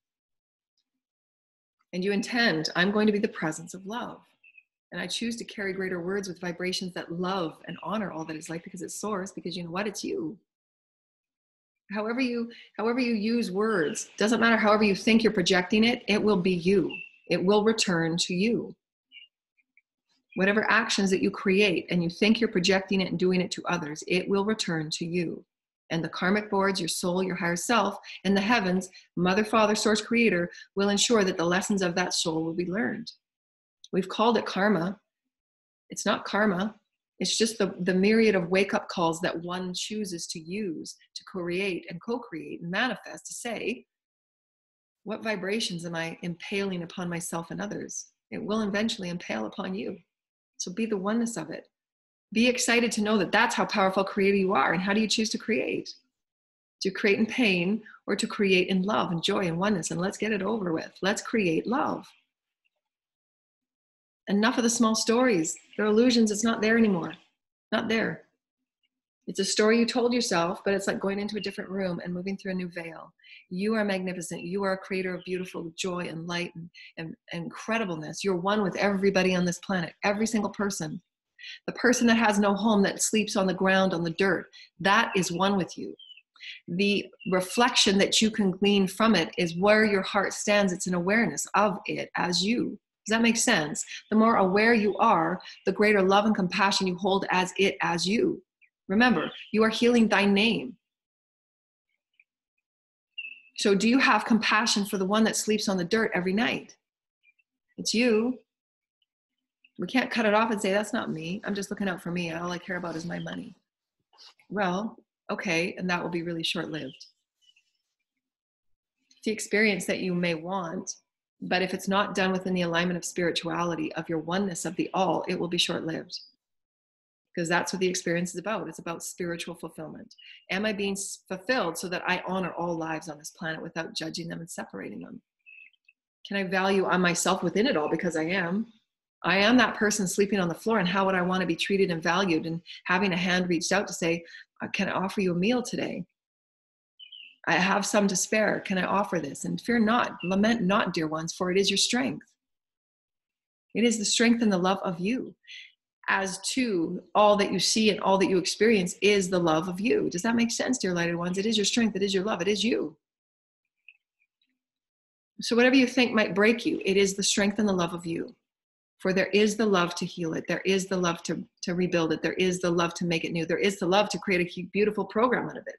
And you intend, I'm going to be the presence of love. And I choose to carry greater words with vibrations that love and honor all that is light because it's source, because you know what? It's you. However you use words, doesn't matter however you think you're projecting it, it will be you. It will return to you. Whatever actions that you create and you think you're projecting it and doing it to others, it will return to you. And the karmic boards, your soul, your higher self, and the heavens, Mother, Father, Source, Creator, will ensure that the lessons of that soul will be learned. We've called it karma. It's not karma. It's just the myriad of wake-up calls that one chooses to use to create and co-create and manifest to say, what vibrations am I impaling upon myself and others? It will eventually impale upon you. So be the oneness of it. Be excited to know that that's how powerful creator you are. And how do you choose to create? To create in pain or to create in love and joy and oneness? And let's get it over with. Let's create love. Enough of the small stories. They're illusions. It's not there anymore. Not there. It's a story you told yourself, but it's like going into a different room and moving through a new veil. You are magnificent. You are a creator of beautiful joy and light and incredibleness. You're one with everybody on this planet, every single person. The person that has no home, that sleeps on the ground, on the dirt, that is one with you. The reflection that you can glean from it is where your heart stands. It's an awareness of it as you. Does that make sense? The more aware you are, the greater love and compassion you hold as it, as you. Remember, you are healing thy name. So do you have compassion for the one that sleeps on the dirt every night? It's you. We can't cut it off and say, that's not me. I'm just looking out for me. All I care about is my money. Well, okay, and that will be really short-lived. It's the experience that you may want, but if it's not done within the alignment of spirituality, of your oneness, of the all, it will be short-lived. because that's what the experience is about. It's about spiritual fulfillment. Am I being fulfilled so that I honor all lives on this planet without judging them and separating them? Can I value on myself within it all, because I am that person sleeping on the floor, and how would I want to be treated and valued, and having a hand reached out to say, can I offer you a meal today? I have some to spare. Can I offer this? And fear not, lament not, dear ones, for it is your strength. It is the strength and the love of you. As to all that you see and all that you experience is the love of you. Does that make sense, dear lighted ones? It is your strength. It is your love. It is you. So whatever you think might break you, it is the strength and the love of you. For there is the love to heal it. There is the love to rebuild it. There is the love to make it new. There is the love to create a beautiful program out of it.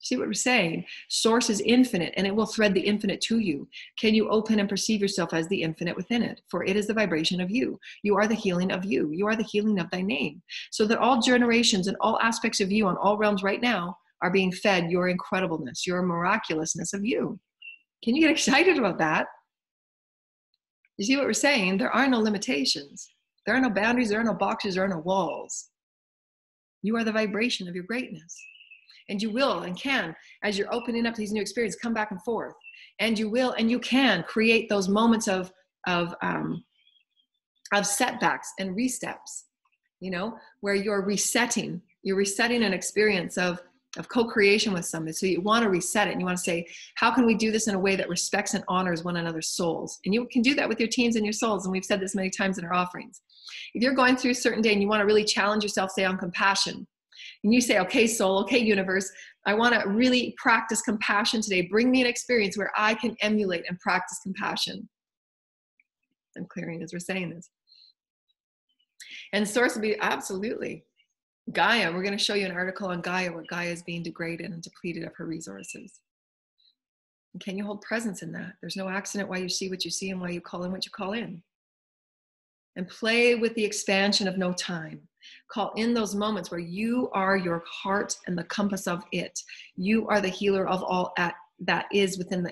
See what we're saying? Source is infinite, and it will thread the infinite to you. Can you open and perceive yourself as the infinite within it? For it is the vibration of you. You are the healing of you. You are the healing of thy name. So that all generations and all aspects of you on all realms right now are being fed your incredibleness, your miraculousness of you. Can you get excited about that? You see what we're saying? There are no limitations. There are no boundaries. There are no boxes. There are no walls. You are the vibration of your greatness. And you will and can, as you're opening up to these new experiences, come back and forth. And you will and you can create those moments of setbacks and resteps, you know, where you're resetting an experience of co-creation with somebody. So you want to reset it, and you want to say, how can we do this in a way that respects and honors one another's souls? And you can do that with your teams and your souls. And we've said this many times in our offerings. If you're going through a certain day and you want to really challenge yourself, say on compassion, and you say, okay, soul, okay, universe, I want to really practice compassion today. Bring me an experience where I can emulate and practice compassion. I'm clearing as we're saying this. And source would be absolutely Gaia. We're going to show you an article on Gaia, where Gaia is being degraded and depleted of her resources. And can you hold presence in that? There's no accident why you see what you see and why you call in what you call in. And play with the expansion of no time. Call in those moments where you are your heart and the compass of it. You are the healer of all that is within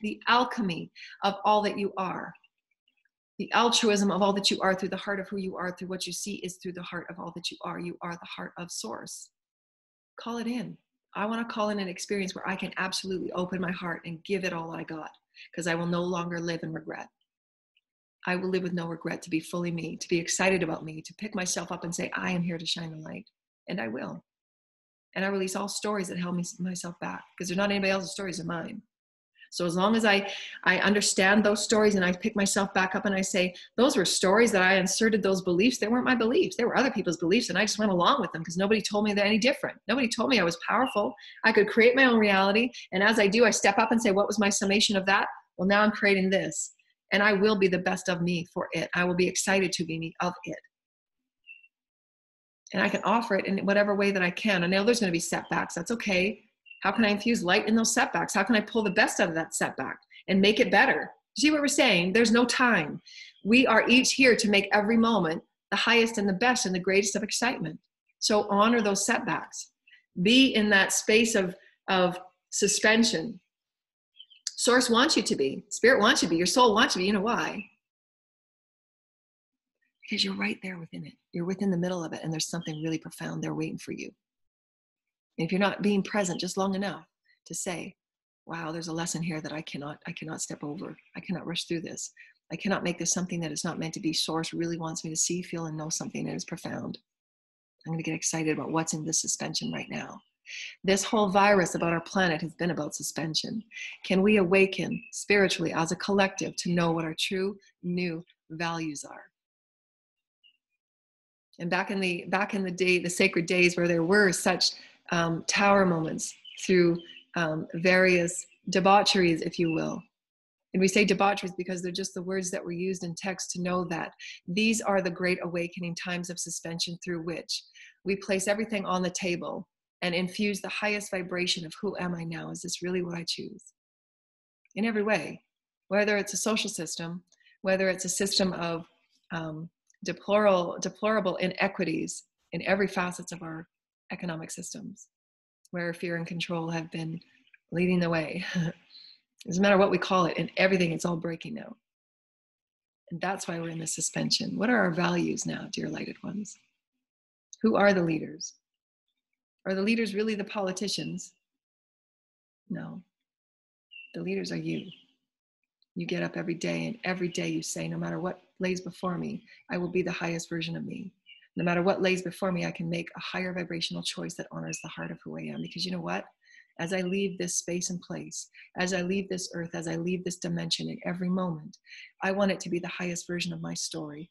the alchemy of all that you are. The altruism of all that you are through the heart of who you are, through what you see is through the heart of all that you are. You are the heart of source. Call it in. I want to call in an experience where I can absolutely open my heart and give it all I got, because I will no longer live in regret. I will live with no regret, to be fully me, to be excited about me, to pick myself up and say, I am here to shine the light. And I will. And I release all stories that held myself back, because they're not anybody else's stories, they're mine. So as long as I understand those stories and I pick myself back up and I say, those were stories that I inserted those beliefs. They weren't my beliefs. They were other people's beliefs. And I just went along with them because nobody told me they're any different. Nobody told me I was powerful. I could create my own reality. And as I do, I step up and say, what was my summation of that? Well, now I'm creating this. And I will be the best of me for it. I will be excited to be me of it. And I can offer it in whatever way that I can. I know there's going to be setbacks. That's okay. How can I infuse light in those setbacks? How can I pull the best out of that setback and make it better? See what we're saying? There's no time. We are each here to make every moment the highest and the best and the greatest of excitement. So honor those setbacks. Be in that space of suspension. Source wants you to be. Spirit wants you to be. Your soul wants you to be. You know why? Because you're right there within it. You're within the middle of it, and there's something really profound there waiting for you. And if you're not being present just long enough to say, wow, there's a lesson here that I cannot step over. I cannot rush through this. I cannot make this something that is not meant to be. Source really wants me to see, feel, and know something that is profound. I'm going to get excited about what's in this suspension right now. This whole virus about our planet has been about suspension. Can we awaken spiritually as a collective to know what our true new values are? And back in the day, the sacred days where there were such tower moments through various debaucheries, if you will. And we say debaucheries because they're just the words that were used in text to know that these are the great awakening times of suspension through which we place everything on the table and infuse the highest vibration of who am I now? Is this really what I choose? In every way, whether it's a social system, whether it's a system of deplorable inequities in every facets of our economic systems, where fear and control have been leading the way. Doesn't matter what we call it, and everything, it's all breaking now. And that's why we're in the suspension. What are our values now, dear lighted ones? Who are the leaders? Are the leaders really the politicians? No. The leaders are you. You get up every day, and every day you say, no matter what lays before me, I will be the highest version of me. No matter what lays before me, I can make a higher vibrational choice that honors the heart of who I am. Because you know what? As I leave this space and place, as I leave this earth, as I leave this dimension in every moment, I want it to be the highest version of my story.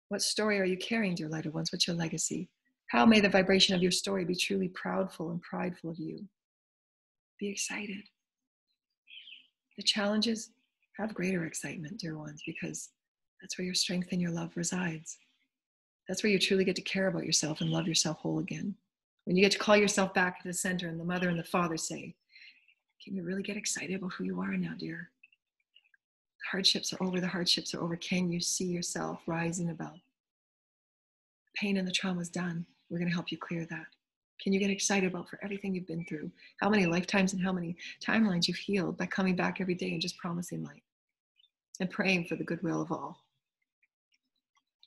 What story are you carrying, dear lighted ones? What's your legacy? How may the vibration of your story be truly proudful and prideful of you? Be excited. The challenges, have greater excitement, dear ones, because that's where your strength and your love resides. That's where you truly get to care about yourself and love yourself whole again. When you get to call yourself back to the center and the mother and the father say, can you really get excited about who you are now, dear? The hardships are over, the hardships are over. Can you see yourself rising above? The pain and the trauma is done. We're going to help you clear that. Can you get excited about for everything you've been through? How many lifetimes and how many timelines you've healed by coming back every day and just promising light and praying for the goodwill of all.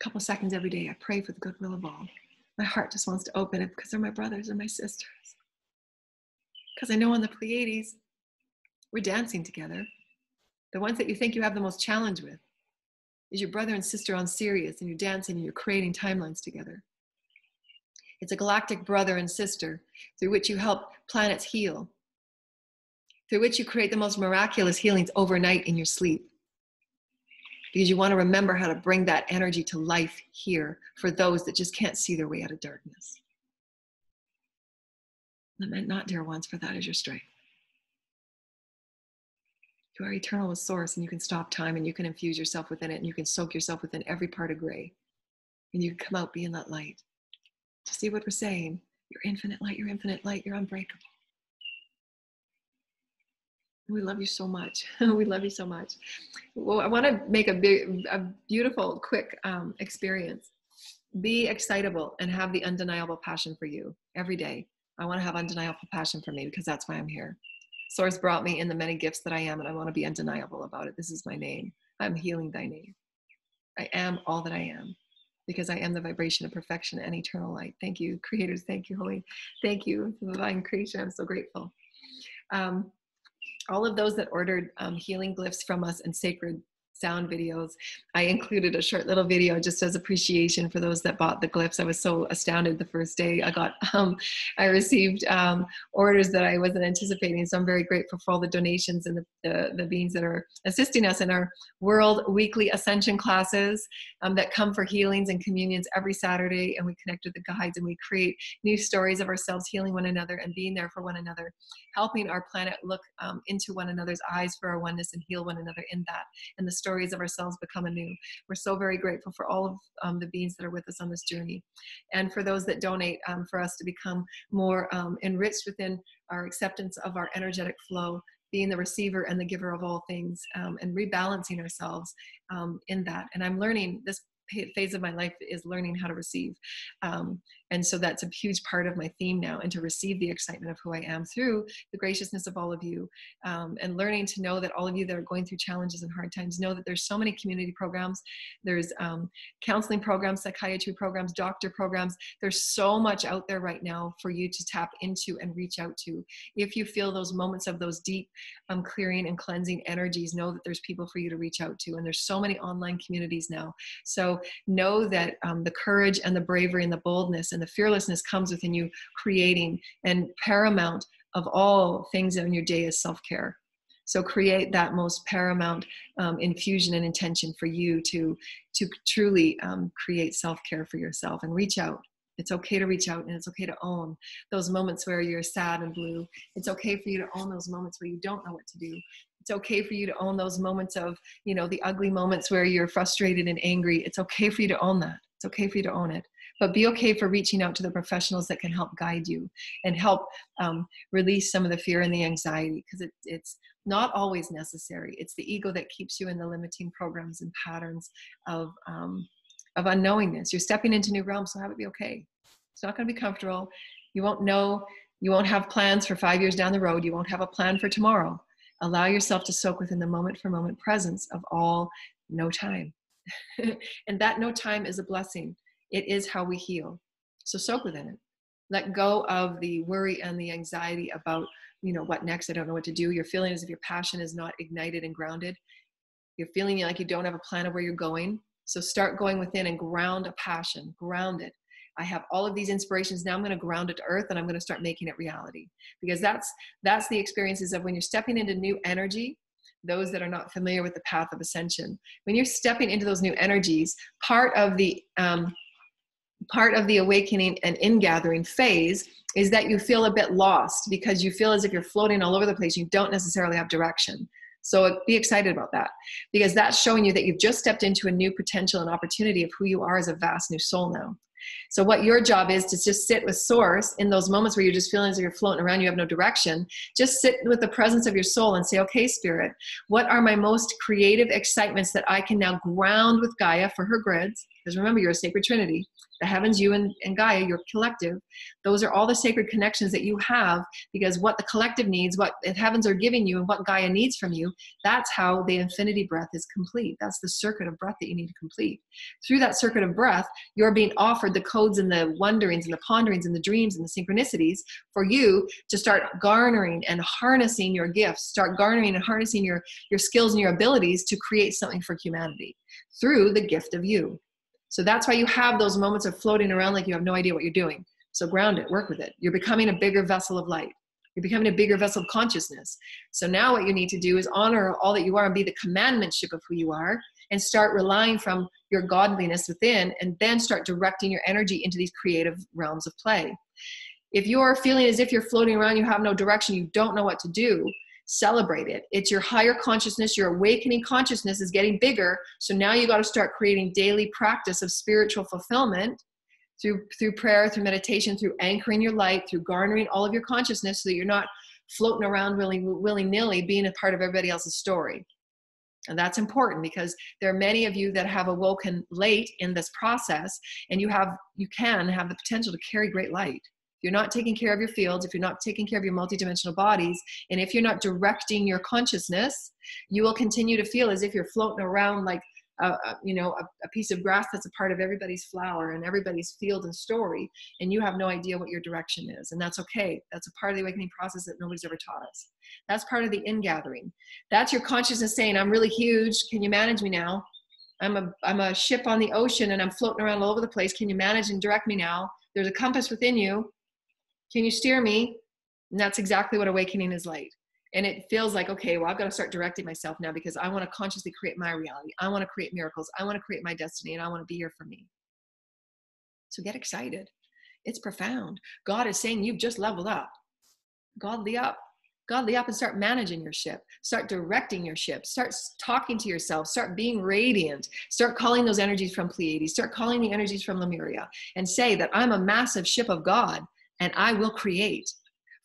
A couple seconds every day, I pray for the goodwill of all. My heart just wants to open it because they're my brothers and my sisters. Because I know on the Pleiades, we're dancing together. The ones that you think you have the most challenge with is your brother and sister on Sirius, and you're dancing and you're creating timelines together. It's a galactic brother and sister through which you help planets heal, through which you create the most miraculous healings overnight in your sleep. Because you want to remember how to bring that energy to life here for those that just can't see their way out of darkness. Lament not, dear ones, for that is your strength. You are eternal with source, and you can stop time, and you can infuse yourself within it, and you can soak yourself within every part of gray. And you can come out being that light. To see what we're saying, you're infinite light, you're unbreakable. We love you so much. We love you so much. Well, I want to make a beautiful, quick experience. Be excitable and have the undeniable passion for you every day. I want to have undeniable passion for me because that's why I'm here. Source brought me in the many gifts that I am, and I want to be undeniable about it. This is my name. I'm healing thy name. I am all that I am because I am the vibration of perfection and eternal light. Thank you, creators. Thank you, Holy. Thank you, divine creation. I'm so grateful. All of those that ordered healing glyphs from us and sacred sound videos, I included a short little video just as appreciation for those that bought the glyphs. I was so astounded the first day I received orders that I wasn't anticipating. So I'm very grateful for all the donations and the beings that are assisting us in our World Weekly Ascension classes that come for healings and communions every Saturday. And we connect with the guides and we create new stories of ourselves, healing one another and being there for one another, helping our planet look into one another's eyes for our oneness and heal one another in that. And the stories of ourselves become anew. We're so very grateful for all of the beings that are with us on this journey. And for those that donate for us to become more enriched within our acceptance of our energetic flow, being the receiver and the giver of all things, and rebalancing ourselves in that. And I'm learning, this phase of my life is learning how to receive. And so that's a huge part of my theme now, and to receive the excitement of who I am through the graciousness of all of you, and learning to know that all of you that are going through challenges and hard times know that there's so many community programs. There's counseling programs, psychiatry programs, doctor programs. There's so much out there right now for you to tap into and reach out to. If you feel those moments of those deep clearing and cleansing energies, know that there's people for you to reach out to. And there's so many online communities now. So know that the courage and the bravery and the boldness and the fearlessness comes within you creating, and paramount of all things in your day is self-care. So create that most paramount infusion and intention for you to truly create self-care for yourself and reach out. It's okay to reach out, and it's okay to own those moments where you're sad and blue. It's okay for you to own those moments where you don't know what to do. It's okay for you to own those moments of, the ugly moments where you're frustrated and angry. It's okay for you to own that. It's okay for you to own it. But be okay for reaching out to the professionals that can help guide you and help release some of the fear and the anxiety, because it's not always necessary. It's the ego that keeps you in the limiting programs and patterns of unknowingness. You're stepping into new realms, so have it be okay. It's not going to be comfortable. You won't know. You won't have plans for 5 years down the road. You won't have a plan for tomorrow. Allow yourself to soak within the moment for moment presence of all No time. And that no time is a blessing. It is how we heal. So soak within it. Let go of the worry and the anxiety about, what next? I don't know what to do. You're feeling as if your passion is not ignited and grounded. You're feeling like you don't have a plan of where you're going. So start going within and ground a passion. Ground it. I have all of these inspirations. Now I'm going to ground it to earth, and I'm going to start making it reality. Because that's the experiences of when you're stepping into new energy. Those that are not familiar with the path of ascension, when you're stepping into those new energies, part of the awakening and ingathering phase is that you feel a bit lost, because you feel as if you're floating all over the place. You don't necessarily have direction. So be excited about that, because that's showing you that you've just stepped into a new potential and opportunity of who you are as a vast new soul now. So what your job is to just sit with source in those moments where you're just feeling as if you're floating around, you have no direction. Just sit with the presence of your soul and say, okay, Spirit, what are my most creative excitements that I can now ground with Gaia for her grids? Because remember, you're a sacred trinity. The heavens, you and Gaia, your collective. Those are all the sacred connections that you have, because what the collective needs, what the heavens are giving you, and what Gaia needs from you, that's how the infinity breath is complete. That's the circuit of breath that you need to complete. Through that circuit of breath, you're being offered the codes and the wonderings and the ponderings and the dreams and the synchronicities for you to start garnering and harnessing your gifts, start garnering and harnessing your skills and your abilities to create something for humanity through the gift of you. So that's why you have those moments of floating around like you have no idea what you're doing. So ground it, work with it. You're becoming a bigger vessel of light. You're becoming a bigger vessel of consciousness. So now what you need to do is honor all that you are and be the commandmentship of who you are, and start relying from your godliness within, and then start directing your energy into these creative realms of play. If you're feeling as if you're floating around, you have no direction, you don't know what to do, celebrate it. It's your higher consciousness, your awakening consciousness is getting bigger. So now you got to start creating daily practice of spiritual fulfillment through prayer, through meditation, through anchoring your light, through garnering all of your consciousness, so that you're not floating around willy-nilly being a part of everybody else's story. And that's important, because there are many of you that have awoken late in this process, and you can have the potential to carry great light. If you're not taking care of your fields, if you're not taking care of your multidimensional bodies, and if you're not directing your consciousness, you will continue to feel as if you're floating around like a piece of grass that's a part of everybody's flower and everybody's field and story, and you have no idea what your direction is. And that's okay. That's a part of the awakening process that nobody's ever taught us. That's part of the ingathering. That's your consciousness saying, I'm really huge. Can you manage me now? I'm a ship on the ocean and I'm floating around all over the place. Can you manage and direct me now? There's a compass within you. Can you steer me? And that's exactly what awakening is like. And it feels like, okay, well, I've got to start directing myself now, because I want to consciously create my reality. I want to create miracles. I want to create my destiny, and I want to be here for me. So get excited. It's profound. God is saying you've just leveled up. Godly up. Godly up, and start managing your ship. Start directing your ship. Start talking to yourself. Start being radiant. Start calling those energies from Pleiades. Start calling the energies from Lemuria, and say that I'm a massive ship of God, and I will create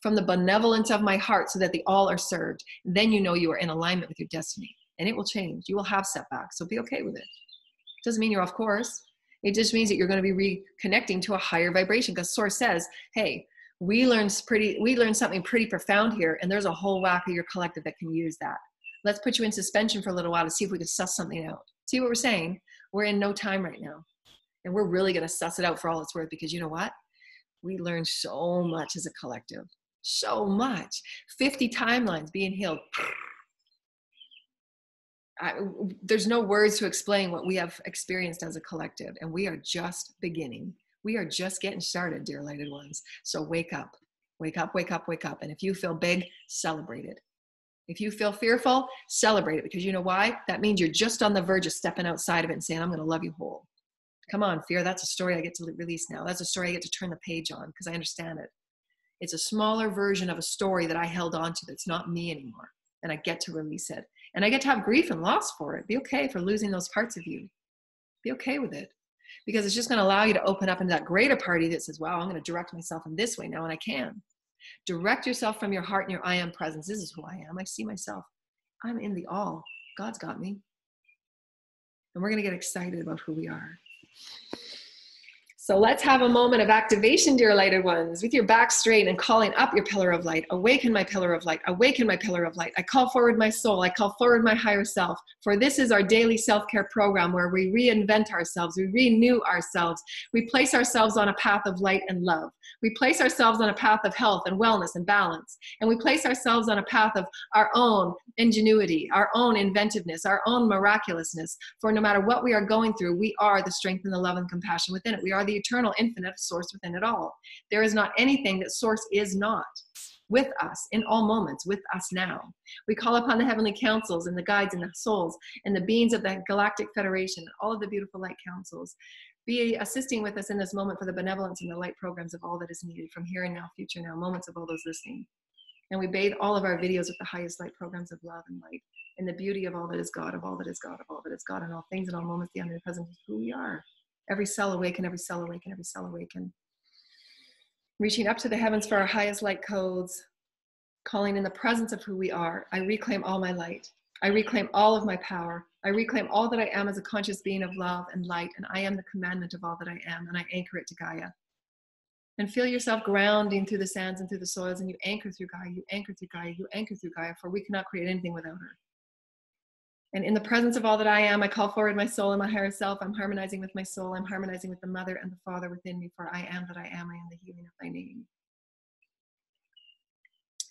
from the benevolence of my heart so that the all are served. Then you know you are in alignment with your destiny, and it will change. You will have setbacks, so be okay with it. It doesn't mean you're off course. It just means that you're going to be reconnecting to a higher vibration, because Source says, hey, we learned something pretty profound here, and there's a whole whack of your collective that can use that. Let's put you in suspension for a little while to see if we can suss something out. See what we're saying? We're in no time right now, and we're really going to suss it out for all it's worth, because you know what? We learned so much as a collective. So much. 50 timelines being healed. There's no words to explain what we have experienced as a collective, and we are just beginning. We are just getting started, dear lighted ones. So wake up, wake up, wake up, wake up. And if you feel big, celebrate it. If you feel fearful, celebrate it, because you know why? That means you're just on the verge of stepping outside of it and saying, I'm going to love you whole. Come on, fear. That's a story I get to release now. That's a story I get to turn the page on, because I understand it. It's a smaller version of a story that I held on to that's not me anymore. And I get to release it. And I get to have grief and loss for it. Be okay for losing those parts of you. Be okay with it. Because it's just going to allow you to open up into that greater party that says, wow, I'm going to direct myself in this way now, and I can. Direct yourself from your heart and your I am presence. This is who I am. I see myself. I'm in the all. God's got me. And we're going to get excited about who we are. So let's have a moment of activation, dear lighted ones, with your back straight and calling up your pillar of light. Awaken my pillar of light. Awaken my pillar of light. I call forward my soul. I call forward my higher self. For this is our daily self-care program where we reinvent ourselves. We renew ourselves. We place ourselves on a path of light and love. We place ourselves on a path of health and wellness and balance. And we place ourselves on a path of our own ingenuity, our own inventiveness, our own miraculousness. For no matter what we are going through, we are the strength and the love and compassion within it. We are the eternal infinite source within it all. There is not anything that source is not with us in all moments, with us now. We call upon the heavenly councils and the guides and the souls and the beings of the Galactic Federation and all of the beautiful light councils. Be assisting with us in this moment for the benevolence and the light programs of all that is needed from here and now, future now, moments of all those listening. And we bathe all of our videos with the highest light programs of love and light and the beauty of all that is God, of all that is God, of all that is God, and all things and all moments, the omnipresent is who we are. Every cell awaken, every cell awaken, every cell awaken. Reaching up to the heavens for our highest light codes, calling in the presence of who we are. I reclaim all my light. I reclaim all of my power. I reclaim all that I am as a conscious being of love and light, and I am the commandment of all that I am, and I anchor it to Gaia. And feel yourself grounding through the sands and through the soils, and you anchor through Gaia, you anchor through Gaia, you anchor through Gaia, for we cannot create anything without her. And in the presence of all that I am, I call forward my soul and my higher self. I'm harmonizing with my soul. I'm harmonizing with the mother and the father within me, for I am that I am. I am the healing of thy name.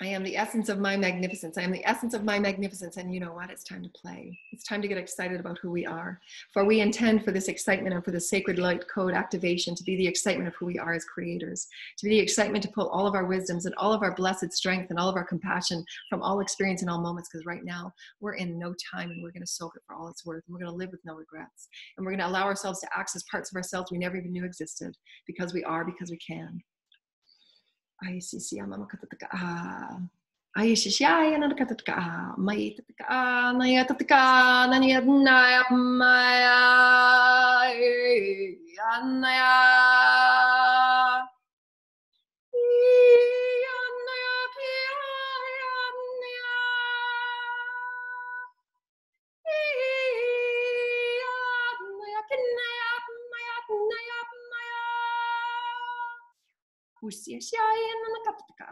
I am the essence of my magnificence. I am the essence of my magnificence. And you know what? It's time to play. It's time to get excited about who we are. For we intend for this excitement and for the sacred light code activation to be the excitement of who we are as creators, to be the excitement to pull all of our wisdoms and all of our blessed strength and all of our compassion from all experience and all moments. Because right now we're in no time and we're going to soak it for all it's worth. And we're going to live with no regrets. And we're going to allow ourselves to access parts of ourselves we never even knew existed because we are, because we can. Ay, si siya mamakatatka. Ay, si siya yan nakatatka. May tatka, naya tatka, nanya naya maya, naya. Usia siya yan nakatatka.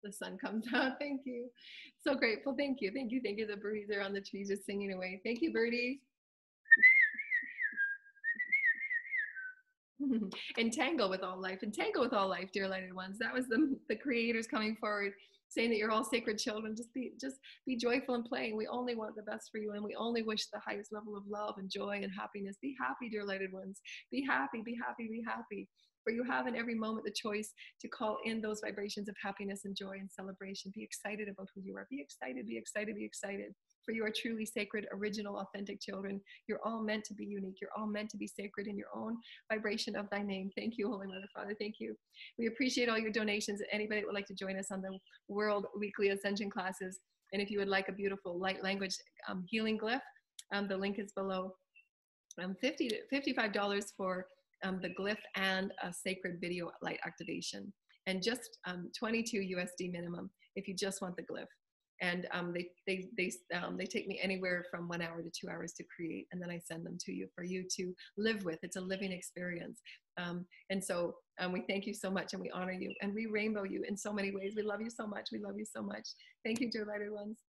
The sun comes out. Thank you. So grateful. Thank you. Thank you. Thank you. The birdies are on the trees just singing away. Thank you, birdies. Entangle with all life. Entangle with all life, dear lighted ones. That was the creators coming forward, saying that you're all sacred children. Just be joyful and playing. We only want the best for you, and we only wish the highest level of love and joy and happiness. Be happy, dear lighted ones. Be happy, be happy, be happy. For you have in every moment the choice to call in those vibrations of happiness and joy and celebration. Be excited about who you are. Be excited, be excited, be excited. For you are truly sacred, original, authentic children. You're all meant to be unique. You're all meant to be sacred in your own vibration of thy name. Thank you, Holy Mother, Father. Thank you. We appreciate all your donations. Anybody that would like to join us on the World Weekly Ascension classes, and if you would like a beautiful light language healing glyph, the link is below. $50 to $55 for the glyph and a sacred video light activation, and just 22 USD minimum if you just want the glyph. And they take me anywhere from 1 hour to 2 hours to create, and then I send them to you for you to live with. It's a living experience. And so we thank you so much, and we honor you, and we rainbow you in so many ways. We love you so much. We love you so much. Thank you, dear lighted ones.